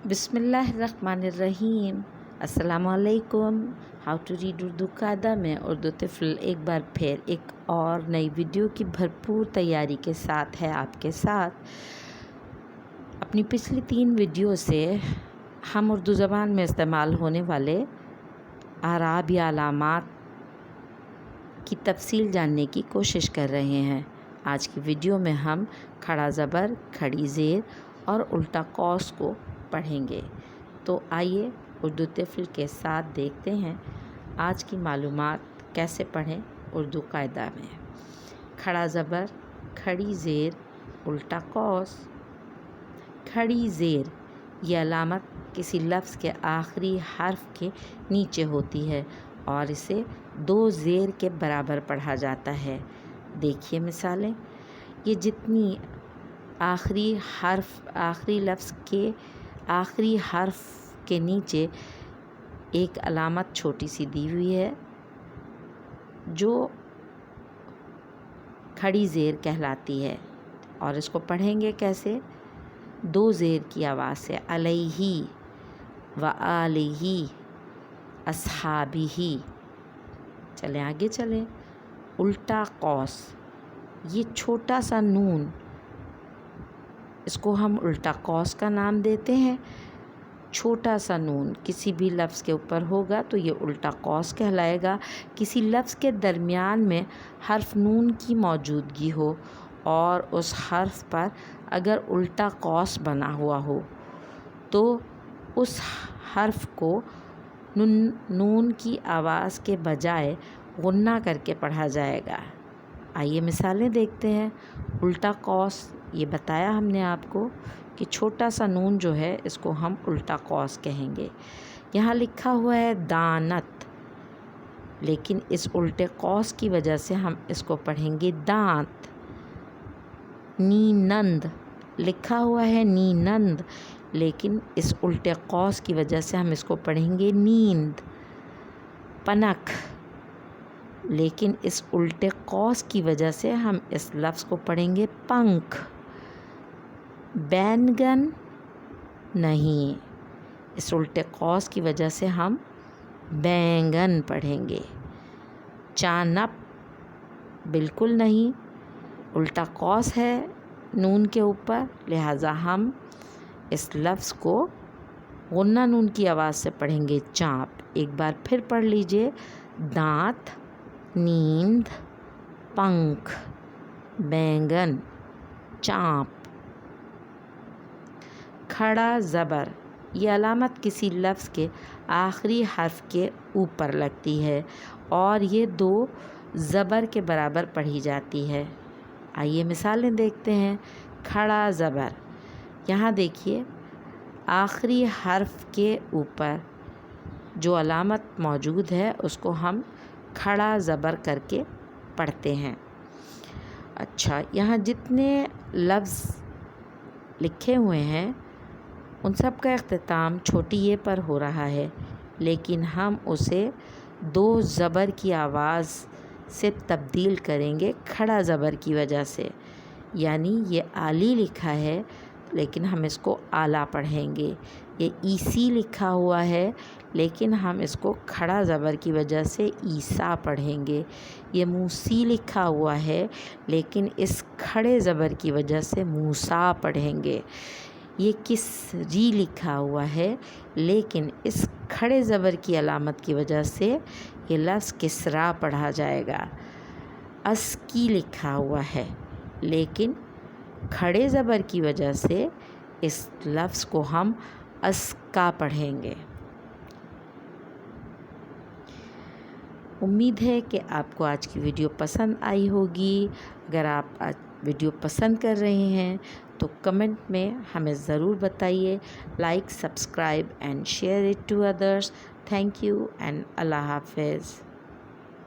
बिस्मिल्लाहिर्रहमानिर्रहीम। अस्सलाम वालेकुम। हाउ टू रीड उर्दू कायदा में उर्दू तिफ़ल एक बार फिर एक और नई वीडियो की भरपूर तैयारी के साथ है आपके साथ। अपनी पिछली 3 वीडियो से हम उर्दू ज़बान में इस्तेमाल होने वाले आराब या अलामात की तफसील जानने की कोशिश कर रहे हैं। आज की वीडियो में हम खड़ा ज़बर, खड़ी ज़ेर और उल्टा कौस को पढ़ेंगे। तो आइए उर्दू तिफ़ल के साथ देखते हैं आज की मालूमात कैसे पढ़ें उर्दू कायदा में। खड़ा ज़बर, खड़ी ज़ेर, उल्टा कौस। खड़ी ज़ेर ये अलामत किसी लफ्ज़ के आखिरी हर्फ के नीचे होती है और इसे 2 ज़ेर के बराबर पढ़ा जाता है। देखिए मिसालें। ये जितनी आखिरी लफ्ज़ के आखिरी हर्फ के नीचे एक अलामत छोटी सी दी हुई है जो खड़ी ज़ेर कहलाती है। और इसको पढ़ेंगे कैसे? 2 ज़ेर की आवाज़ से। अलैहि व आलिही अस्हाबिही। चलें आगे चलें। उल्टा कौस ये छोटा सा नून, इसको हम उल्टा कौस का नाम देते हैं। छोटा सा नून किसी भी लफ्ज़ के ऊपर होगा तो ये उल्टा कौस कहलाएगा। किसी लफ्ज़ के दरमियान में हर्फ नून की मौजूदगी हो और उस हर्फ पर अगर उल्टा कौस बना हुआ हो तो उस हर्फ को नून की आवाज़ के बजाय गुन्ना करके पढ़ा जाएगा। आइए मिसालें देखते हैं। उल्टा कौस ये बताया हमने आपको कि छोटा सा नून जो है इसको हम उल्टा कौस कहेंगे। यहाँ लिखा हुआ है दानत, लेकिन इस उल्टे कौस की वजह से हम इसको पढ़ेंगे दांत। नीनंद लिखा हुआ है नीनंद, लेकिन इस उल्टे कौस की वजह से हम इसको पढ़ेंगे नींद। पनख, लेकिन इस उल्टे कौस की वजह से हम इस लफ्ज़ को पढ़ेंगे पंख। बैंगन नहीं, इस उल्टे कौस की वजह से हम बैंगन पढ़ेंगे। चानप बिल्कुल नहीं, उल्टा कौस है नून के ऊपर, लिहाजा हम इस लफ्ज़ को गुन्ना नून की आवाज़ से पढ़ेंगे चाँप। एक बार फिर पढ़ लीजिए। दांत, नींद, पंख, बैंगन, चाँप। खड़ा ज़बर ये अलामत किसी लफ्ज़ के आखिरी हर्फ के ऊपर लगती है और ये 2 ज़बर के बराबर पढ़ी जाती है। आइए मिसालें देखते हैं। खड़ा ज़बर, यहाँ देखिए आखिरी हर्फ के ऊपर जो अलामत मौजूद है उसको हम खड़ा ज़बर करके पढ़ते हैं। अच्छा, यहाँ जितने लफ्ज़ लिखे हुए हैं उन सब का इख्तिताम छोटी ये पर हो रहा है, लेकिन हम उसे 2 ज़बर की आवाज़ से तब्दील करेंगे खड़ा ज़बर की वजह से। यानी ये आली लिखा है लेकिन हम इसको आला पढ़ेंगे। ये ईसी लिखा हुआ है लेकिन हम इसको खड़ा ज़बर की वजह से ईसा पढ़ेंगे। ये मूसी लिखा हुआ है लेकिन इस खड़े ज़बर की वजह से मूसा पढ़ेंगे। ये किसरी लिखा हुआ है लेकिन इस खड़े ज़बर की अलामत की वजह से ये लफ्ज़ किसरा पढ़ा जाएगा। अस्की लिखा हुआ है लेकिन खड़े ज़बर की वजह से इस लफ्ज़ को हम अस्का पढ़ेंगे। उम्मीद है कि आपको आज की वीडियो पसंद आई होगी। अगर आप आज वीडियो पसंद कर रहे हैं तो कमेंट में हमें ज़रूर बताइए। Like, subscribe and share it to others. Thank you and अल्लाह हाफ़िज़।